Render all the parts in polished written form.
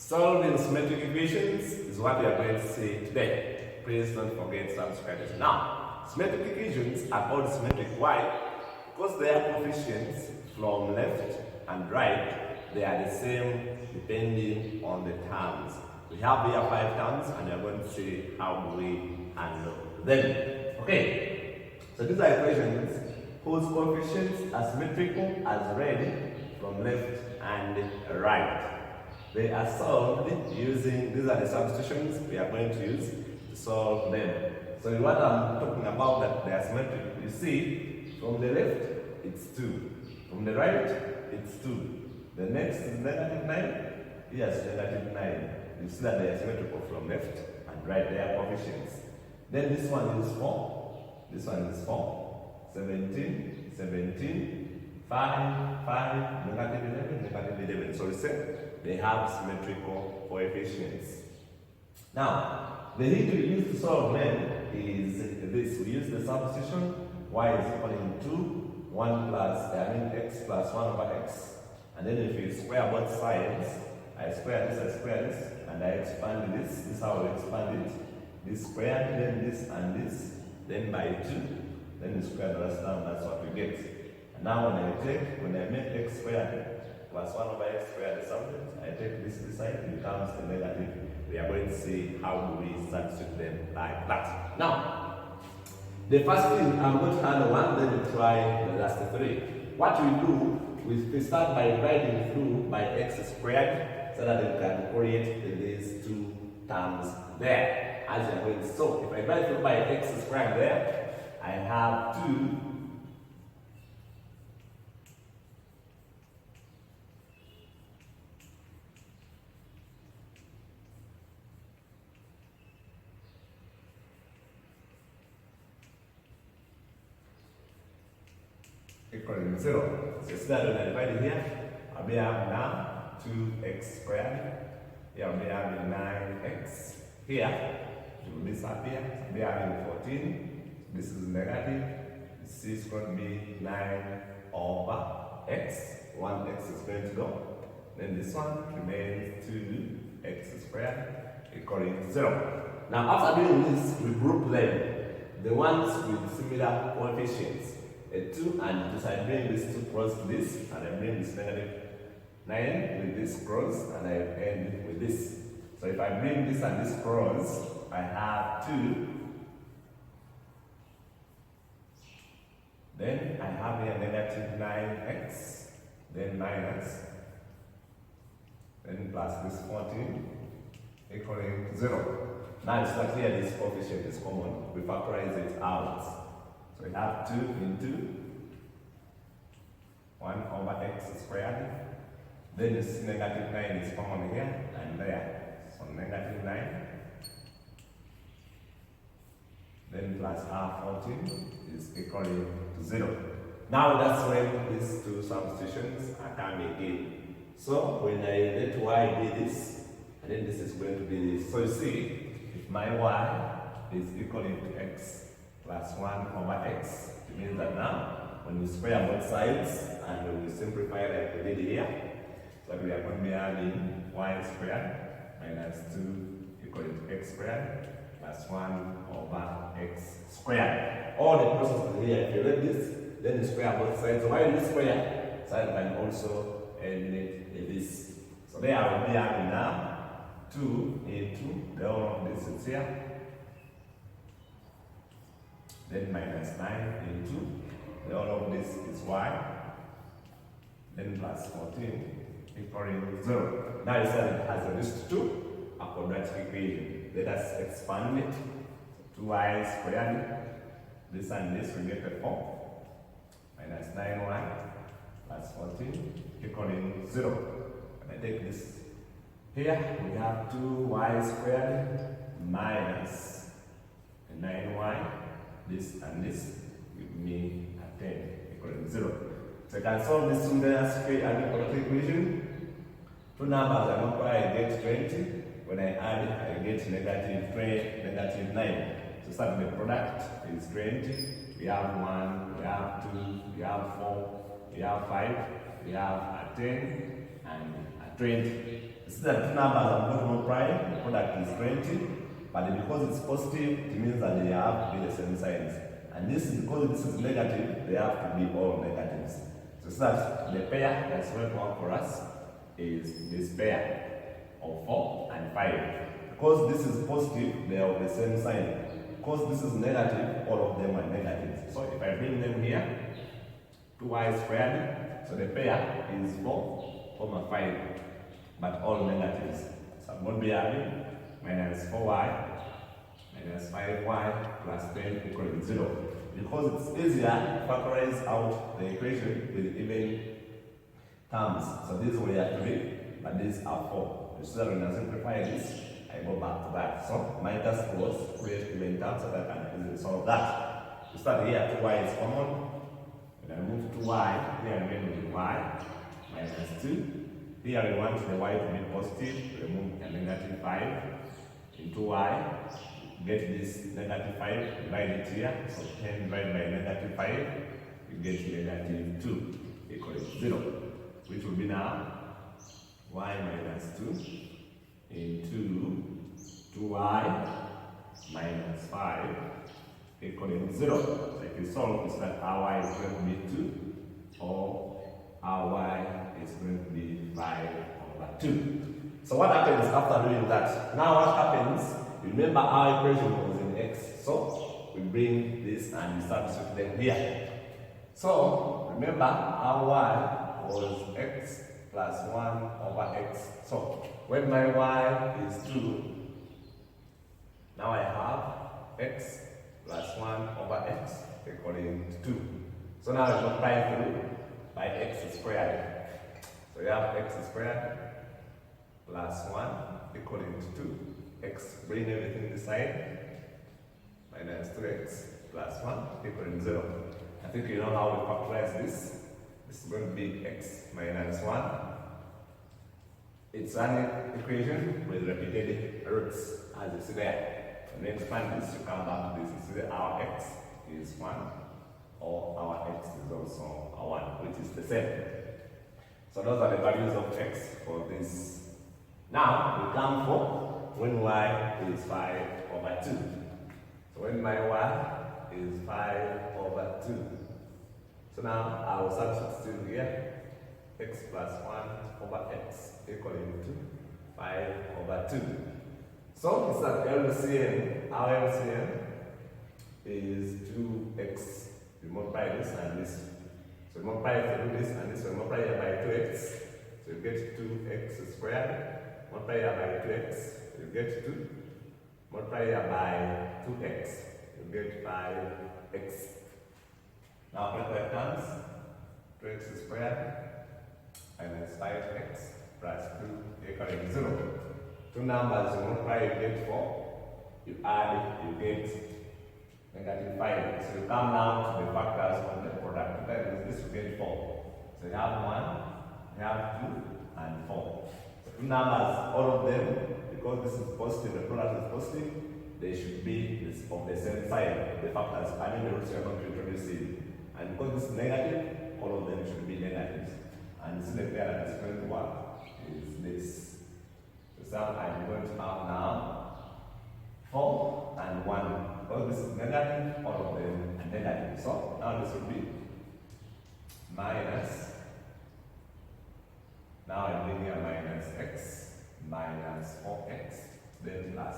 Solving symmetric equations is what we are going to see today. Please don't forget to subscribe. Now, symmetric equations are called symmetric. Why? Because their coefficients from left and right, they are the same depending on the terms. We have here 5 terms and we are going to see how we handle them. Okay, so these are equations whose coefficients are symmetrical as read from left and right. They are solved using, these are the substitutions we are going to use to solve them. So what I'm talking about, that they are symmetric. You see, from the left, it's 2. From the right, it's 2. The next is negative 9. Yes, negative 9. You see that they are symmetrical from left and right. They are coefficients. Then this one is 4. This one is 4. 17, 17, 5, 5, negative 11, negative 11. So we said they have symmetrical coefficients. Now, the hint we use to solve them is this. We use the substitution. Y is equal to 2, 1 plus, x plus 1 over x. And then if you square both sides, I square this, and I expand this. This is how we expand it. This squared, then this and this, then by 2. Then you square the rest down, that's what we get. And now when I make x squared plus 1 over x squared is something, I take this side, it becomes a negative. We are going to see how we substitute them like that. Now, the first thing, I'm going to handle 1, then we try the last 3. What we do, we start by dividing through by x squared so that we can create these 2 terms there. As you are going to. So, if I divide through by x squared there, I have 2 equal to 0. So instead when I divide it here, I'll be having now 2x squared. Here I'll be having 9x. Here, to disappear, I'll be having 14. This is negative. This is going to be 9 over x. 1x is going to go. Then this one remains 2x squared equal to 0. Now after doing this, we group them. The ones with similar coefficients. A 2 and 2, so I bring this 2 cross this, and I bring this negative 9 with this cross, and I end with this. So if I bring this and this cross, I have 2. Then I have here negative 9x, then minus, then plus this 14 equaling 0. Now it's not here, this coefficient is common. We factorize it out. So we have 2 into 1 over x squared. Then this negative 9 is common here and there. So negative 9. Then plus r14 is equal to 0. Now that's when these 2 substitutions are coming in. So when I let y be this, and then this is going to be this. So you see, if my y is equal to x plus 1 over x, it means that now when we square both sides and we simplify like we did here, so we are going to be adding y squared minus 2 equal to x squared plus 1 over x squared. All the processes here, if you read this, then you square both sides. So while you square, side can also eliminate this. So there I will be having now 2 into the whole of this is here. Then minus 9 into, all of this is y, then plus 14 equaling 0. Now you said it has a list to a quadratic equation. Let us expand it. 2y squared, this and this will get a 4, minus 9y plus 14 equaling 0. And I take this here, we have 2y squared minus 9y. This and this give me a 10 equal to 0. So I can solve this simultaneous quadratic equation. 2 numbers are multiplied, I get 20. When I add, I get negative 3, negative 9. So start with the product is 20. We have 1, we have 2, we have 4, we have 5, we have a 10 and a 20. See that two numbers are going to multiply, the product is 20, but because it's positive, it means that they have to be the same signs. And this is because this is negative, they have to be all negatives. So see that the pair that's going to work for us is this pair of 4 and 5. Because this is positive, they are of the same sign. Because this is negative, all of them are negatives. So if I bring them here, 2y squared, so the pair is 4, 5, but all negatives. So I'm going to be having minus 4y minus 5y plus 10 equals 0. Because it's easier to factorize out the equation with even terms. So these were 3, but these are 4. So that when I simplify this, I go back to that. So my task was create even terms so that I can easily solve that. To start here, 2y is common. When I move to y, here I remain with y minus 2. Here we want the y to be positive, remove a negative 5 into y. Get this negative 5, divide it here. So 10 divided by negative 5, you get negative 2 equals 0, which will be now y minus 2 into 2y minus 5 equaling 0. So if you solve, it's that our y is going to be 2 or our y is going to be 5 over 2. So what happens after doing that? Now what happens, remember our equation was in x. So we bring this and we substitute them here. So remember our y was x plus 1 over x. So when my y is 2, now I have x plus 1 over x equaling 2. So now I multiply through by x squared. So you have x squared plus 1 equaling 2. X, bring everything this side, minus 2x plus 1 equaling 0. I think you know how we factorize this. This is going to be x minus 1. It's an equation with repeated roots, as you see there. When you expand this, you come back to this. You see that our x is 1, or our x is also a 1, which is the same. So those are the values of x for this. Now we come for when y is 5 over 2. So when my y is 5 over 2. So now I will substitute here x plus 1 over x equaling to 5 over 2. So it's that LCM, our LCM is 2x. We multiply this and this. So we multiply through this and this, we multiply here by 2x. So you get 2x squared. Multiply here by 2x, you get 2. Multiply here by 2x, you get 5x. Now break terms, 2x squared minus 5x plus 2 equaling 0. Two numbers you multiply, you get 4. You add, you get negative 5. So you come now to the factors on the product. That is this, you get 4. So you have 1, you have 2, and 4. So two numbers, all of them, because this is positive, the product is positive, they should be of the same sign. The factors, I mean the roots you are going to introduce in. And because this is negative, all of them should be negatives. And this is the pair that is going to work is this. So I'm going to have now 4 and 1. Because this is negative, all of them are negative. So now this will be minus. Now I'm bringing a minus x minus 4x, then plus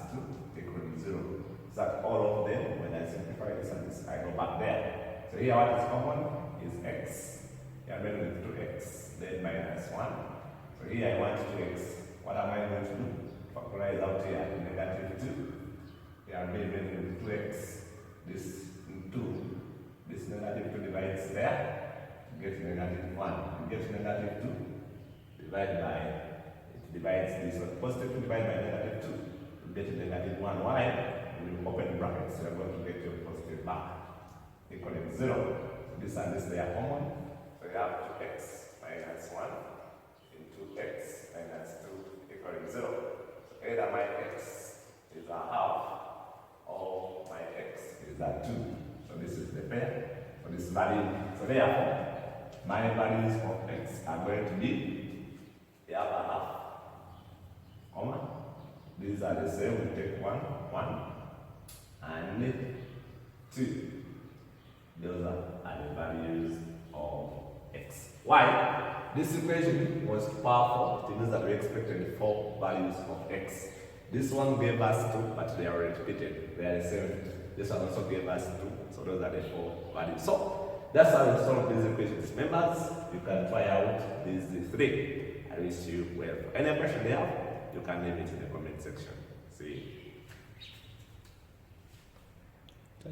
2 equals 0. So that all of them, when I simplify this and this, I go back there. So here what is common is x. Here I'm going with 2x, then minus 1. So here I want 2x. What am I going to do? Factorize out here negative 2. Here I'm going with 2x. This 2. This negative 2 divides there. You get negative 1. You get negative 2. Divide by, it divides this. So positive 2 divided by negative 2. You get negative 1. Why? You will open brackets. So you're going to get your positive back. Equaling 0. So this and this they are common. So you have 2x minus 1 into x minus 2 equaling 0. So either my x is a half or my x is a 2. So this is the pair. So this value. So therefore, my values of x are going to be the other half These are the same. We take 1, 1, and 2. Those are the values of x. Why? This equation was powerful. It means that we expected 4 values of x. This one gave us 2, but they are repeated. They are the same. This one also gave us 2, so those are the 4 values. So that's how you solve these equations. Members, you can try out these 3. I wish you well. Any question you have, you can leave it in the comment section. See you.